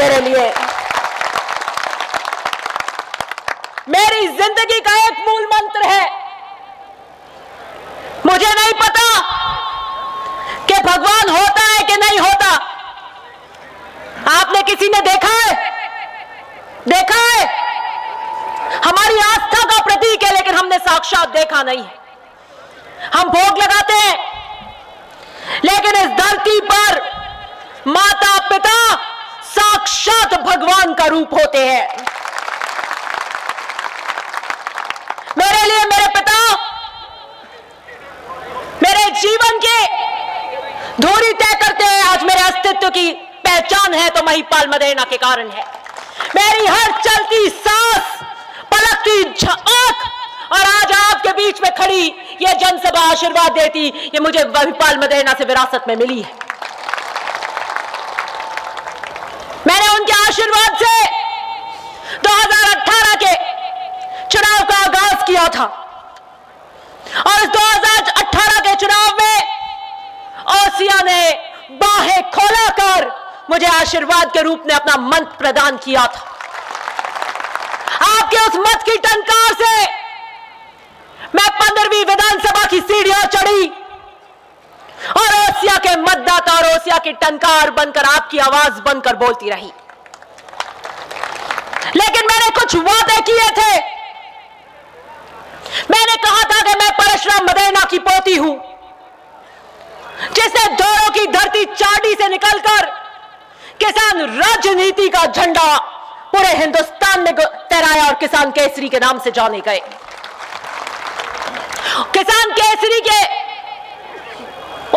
मेरे लिए। मेरी जिंदगी का एक मूल मंत्र है, मुझे नहीं पता कि भगवान होता है कि नहीं होता। आपने किसी ने देखा है? देखा है? हमारी आस्था का प्रतीक है, लेकिन हमने साक्षात देखा नहीं है। हम भोग लगाते हैं, लेकिन इस धरती पर माता पिता साक्षात भगवान का रूप होते हैं। मेरे लिए मेरे पिता मेरे जीवन की धुरी तय करते हैं। आज मेरे अस्तित्व की पहचान है तो महिपाल मदेरणा के कारण है। मेरी हर चलती सांस, पलकती आंख, और आज आपके बीच में खड़ी ये जनसभा आशीर्वाद देती, ये मुझे महिपाल मदेरणा से विरासत में मिली है। मैंने उनके आशीर्वाद से 2018 के चुनाव का आगाज किया था, और इस 2018 के चुनाव में ओसिया ने बाहें खोलाकर मुझे आशीर्वाद के रूप में अपना मंत्र प्रदान किया था। आपके उस मत की टंकार से मैं 15वीं विधानसभा की सीढ़ियां चढ़ी और ओसिया के मतदाता और ओसिया की टंकार बनकर, आपकी आवाज बनकर बोलती रही। लेकिन मैंने कुछ वादे किए थे। मैंने कहा था कि मैं परशुराम मदेरणा की पोती हूं, जिसने दौरों की धरती चाटी से निकलकर किसान राजनीति का झंडा पूरे हिंदुस्तान में फहराया और किसान केसरी के नाम से जाने गए। किसान केसरी के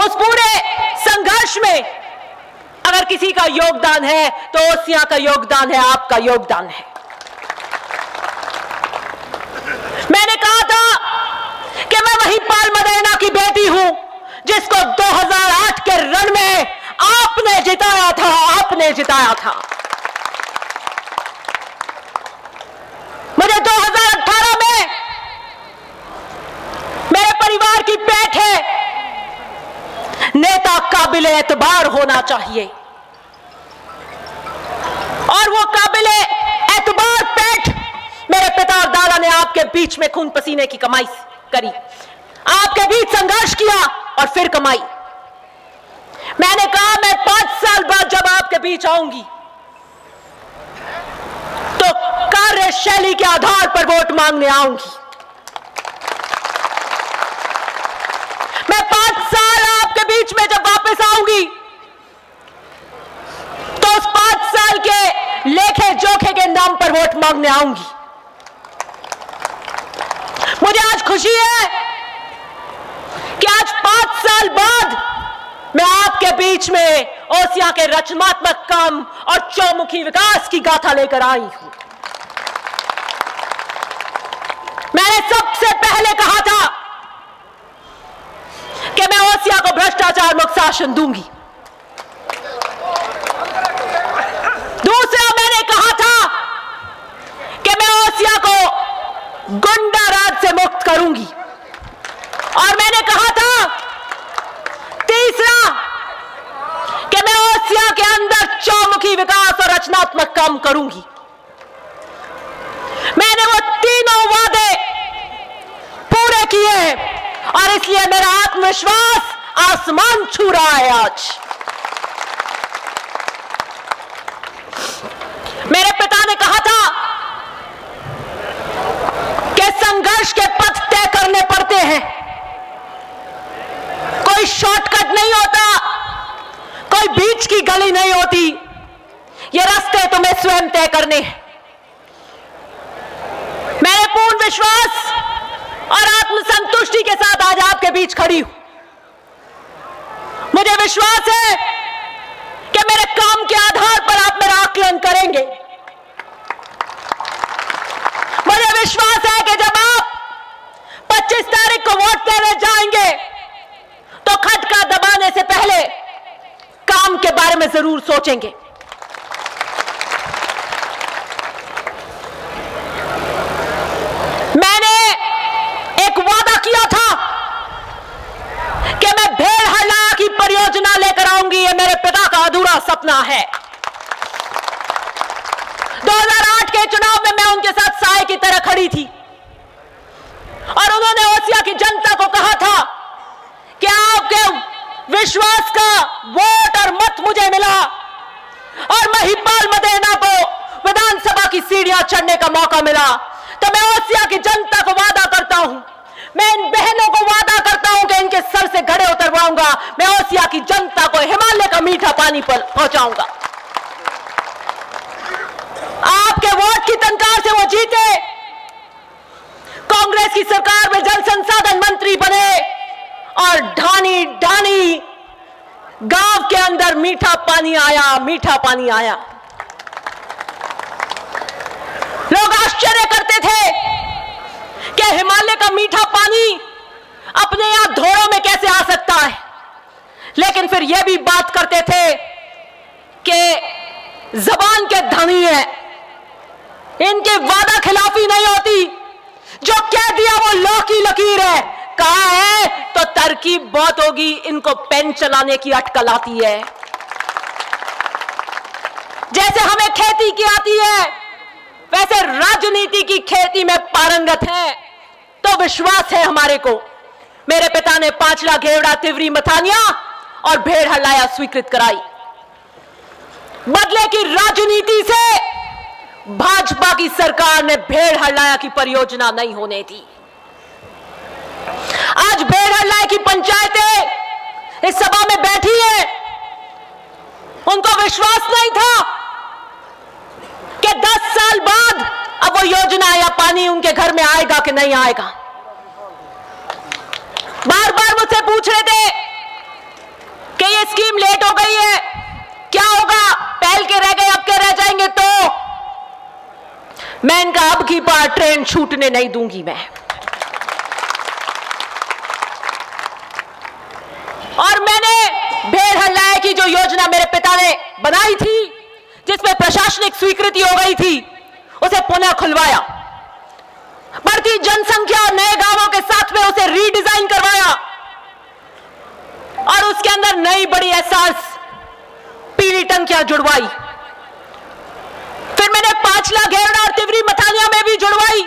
उस पूरे संघर्ष में अगर किसी का योगदान है तो ओसिया का योगदान है, आपका योगदान है। मैंने कहा था कि मैं महिपाल मदेरणा की बेटी हूं, जिसको 2008 के रण में आपने जिताया था, आपने जिताया था। मुझे 2018 में मेरे परिवार की पेठ है, नेता काबिल एतबार होना चाहिए, और वो काबिल एतबार पेठ मेरे पिता और दादा ने आपके बीच में खून पसीने की कमाई करी, आपके बीच संघर्ष किया और फिर कमाई। मैंने कहा मैं 5 साल बाद जब आपके बीच आऊंगी तो कार्यशैली के आधार पर वोट मांगने आऊंगी। मैं 5 साल आपके बीच में जब वापस आऊंगी तो उस 5 साल के लेखे जोखे के नाम पर वोट मांगने आऊंगी। मुझे आज खुशी है कि आज 5 साल बाद मैं आपके बीच में ओसिया के रचनात्मक काम और चौमुखी विकास की गाथा लेकर आई हूं। मैंने सबसे पहले कहा था कि मैं ओसिया को भ्रष्टाचार मुक्त शासन दूंगी। दूसरा, मैंने कहा था कि मैं ओसिया को गुंडा राज से मुक्त करूंगी, और मैंने कहा था तीसरा कि मैं ओसिया के अंदर चौमुखी विकास और रचनात्मक काम करूंगी। मैंने वो तीनों वादे पूरे किए हैं और इसलिए मेरा आत्मविश्वास आसमान छू रहा है। आज मेरे पिता ने कहा था कि संघर्ष के पथ तय करने पड़ते हैं, कोई शॉर्टकट नहीं होता, कोई बीच की गली नहीं होती, ये रास्ते तुम्हें स्वयं तय करने हैं। मैंने पूर्ण विश्वास और आत्मसंतुष्टि के साथ आज आपके बीच खड़ी हूं। मुझे विश्वास है कि मेरे काम के आधार पर आप मेरा आकलन करेंगे। मुझे विश्वास है कि जब आप 25 तारीख को वोट देने जाएंगे तो खटका दबाने से पहले काम के बारे में जरूर सोचेंगे। मैंने एक वादा किया था कि मैं भेड़हल्ला की परियोजना लेकर आऊंगी, ये मेरे पिता का अधूरा सपना है। चुनाव में मैं उनके साथ साए की तरह खड़ी थी और उन्होंने ओसिया की जनता को कहा था कि आपके विश्वास का वोट और मत मुझे मिला और महिपाल मदेना को विधानसभा की सीढ़ियां चढ़ने का मौका मिला। तो मैं ओसिया की जनता को वादा करता हूं, मैं इन बहनों को वादा करता हूं कि इनके सर से घड़े उतरवाऊंगा। मैं ओसिया की जनता को हिमालय का मीठा पानी पर पहुंचाऊंगा। आपके वोट की तनख्वाह से वो जीते, कांग्रेस की सरकार में जल संसाधन मंत्री बने और ढानी ढानी गांव के अंदर मीठा पानी आया, मीठा पानी आया। लोग आश्चर्य करते थे कि हिमालय का मीठा पानी अपने यहां धोरों में कैसे आ सकता है, लेकिन फिर यह भी बात करते थे कि जबान के धनी है, इनके वादा खिलाफी नहीं होती, जो कह दिया वो लौ की लकीर है। कहा है तो तरकीब बहुत होगी, इनको पेन चलाने की अटकल आती है। जैसे हमें खेती की आती है, वैसे राजनीति की खेती में पारंगत है। तो विश्वास है हमारे को। मेरे पिता ने 5 लाख घेवड़ा, तिवरी, मथानिया और भेड़ हलाया स्वीकृत कराई। बदले की राजनीति से भाजपा की सरकार ने भेड़ हलाया की परियोजना नहीं होने दी। आज भेड़ हलाया की पंचायतें इस सभा में बैठी है, उनको विश्वास नहीं था कि 10 साल बाद अब वो योजना या पानी उनके घर में आएगा कि नहीं आएगा। बार बार मुझसे पूछ रहे थे कि ये स्कीम लेट हो गई है, क्या होगा, पहल के रह गए अब के रह जाएंगे। तो मैं इनका अब की बार ट्रेन छूटने नहीं दूंगी मैं। और मैंने भेड़ हलाया की जो योजना मेरे पिता ने बनाई थी, जिसमें प्रशासनिक स्वीकृति हो गई थी, उसे पुनः खुलवाया। बढ़ती जनसंख्या और नए गांवों के साथ में उसे रीडिजाइन करवाया और उसके अंदर नई बड़ी एहसास पीली टंकियां जुड़वाई। फिर मैंने 5 लाख घेवड़ा और तिवरी मथानिया में भी जुड़वाई,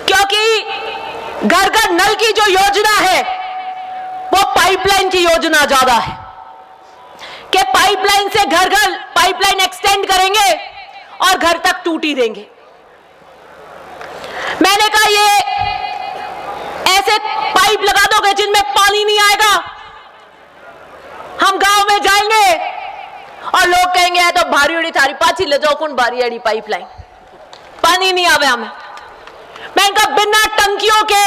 क्योंकि घर घर नल की जो योजना है वो पाइपलाइन की योजना ज्यादा है कि पाइपलाइन से घर घर पाइपलाइन एक्सटेंड करेंगे और घर तक टूटी देंगे। मैंने कहा ये ऐसे पाइप लगा दोगे जिनमें पानी नहीं आएगा, हम गांव में जाएंगे और लोग कहेंगे तो भारी उड़ी थारी पाची ले जाओ कौन भारी अड़ी पाइपलाइन, पानी नहीं आवे हमें। मैंने कहा बिना टंकियों के,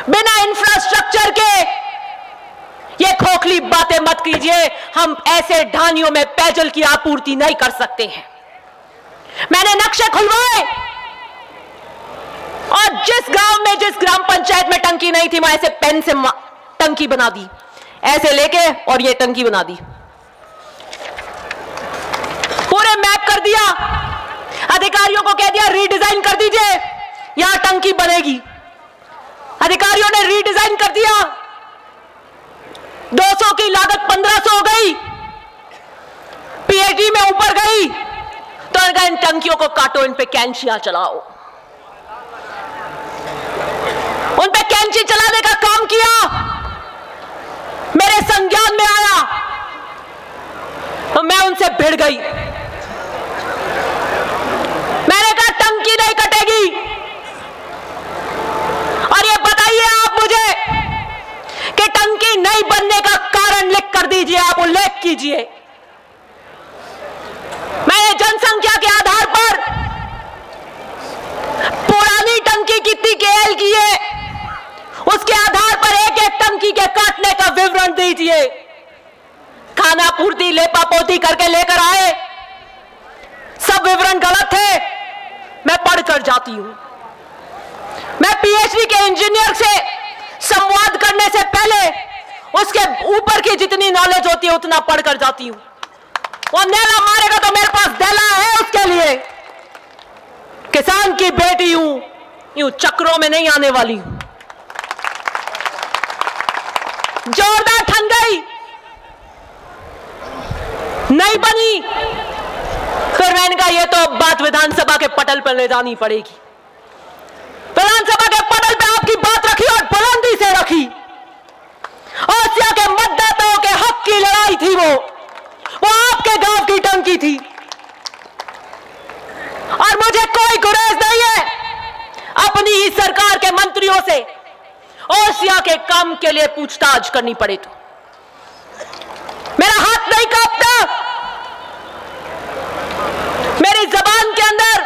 बिना इंफ्रास्ट्रक्चर के ये खोखली बातें मत कीजिए। हम ऐसे ढानियों में पेयजल की आपूर्ति नहीं कर सकते हैं। मैंने नक्शे खुलवाए और जिस गांव में, जिस ग्राम पंचायत में टंकी नहीं थी, वहां ऐसे पेन से टंकी बना दी, ऐसे लेके और ये टंकी बना दी, पूरे मैप कर दिया। अधिकारियों को कह दिया रीडिजाइन कर दीजिए, यहां टंकी बनेगी। अधिकारियों ने रीडिजाइन कर दिया, 200 की लागत 1500 हो गई, पीएचडी में ऊपर गई। तो इन टंकियों को काटो, इन पे कैंचियां चलाओ। उन पे कैंची चलाने का काम किया, मेरे संज्ञान में आया तो मैं उनसे भिड़ गई। मैंने कहा टंकी नहीं कटेगी। और ये बताइए आप मुझे कि टंकी नहीं बनने का कारण लिख कर दीजिए, आप उल्लेख कीजिए। मैंने जनसंख्या के आधार पर पुरानी टंकी कितनी केएल की है, उसके आधार पर एक एक टंकी के काटने का विवरण दीजिए। खाना पूर्ति लेपापोती करके लेकर आए, सब विवरण गलत है। मैं पढ़कर जाती हूं। मैं पीएचडी के इंजीनियर से संवाद करने से पहले उसके ऊपर की जितनी नॉलेज होती है उतना पढ़कर जाती हूं। वो नेला मारेगा तो मेरे पास देला है उसके लिए। किसान की बेटी हूं, यूं चक्रों में नहीं आने वाली हूं। जोरदार ठन गई, नहीं बनी तो फिर मैंने कहा ये तो बात विधानसभा के पटल पर ले जानी पड़ेगी। विधानसभा के पटल पे आपकी बात रखी और बुलंदी से रखी। ओसिया के मतदाताओं के हक की लड़ाई थी, वो आपके गांव की टंकी थी। और मुझे कोई गुरेज नहीं है अपनी ही सरकार के मंत्रियों से ओसिया के काम के लिए पूछताछ करनी पड़े तो। मेरा हाथ नहीं कांपता, मेरी जबान के अंदर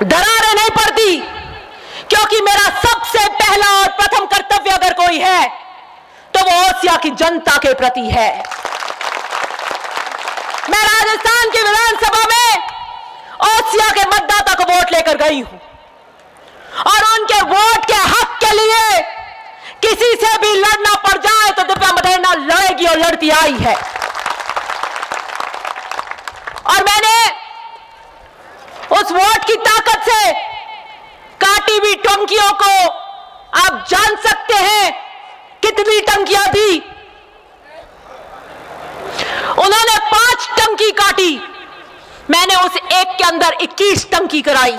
दरारें नहीं पड़ती, क्योंकि मेरा सबसे पहला और प्रथम कर्तव्य अगर कोई है तो वो ओसिया की जनता के प्रति है। मैं राजस्थान की विधानसभा में ओसिया के मतदाता को वोट लेकर गई हूं और उनके वोट के हक के लिए किसी से भी लड़ना पड़ जाए तो दिव्या मदेरणा लड़ेगी और लड़ती आई है। और मैंने उस वोट की ताकत से काटी हुई टंकियों को आप जान सकते हैं कितनी टंकियां थी। उन्होंने 5 टंकी काटी, मैंने उस एक के अंदर 21 टंकी कराई।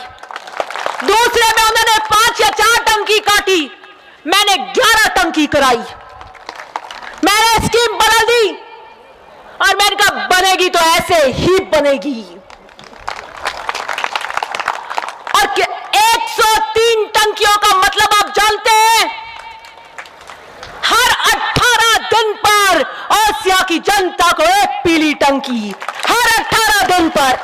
दूसरे में उन्होंने 5 या 4 टंकी काटी, मैंने 11 टंकी कराई। मैंने स्कीम बदल दी और मैंने कहा बनेगी तो ऐसे ही बनेगी। और 103 टंकियों का मतलब आप जानते हैं, हर 18 दिन पर ओसिया की जनता को एक पीली टंकी, हर 18 दिन पर।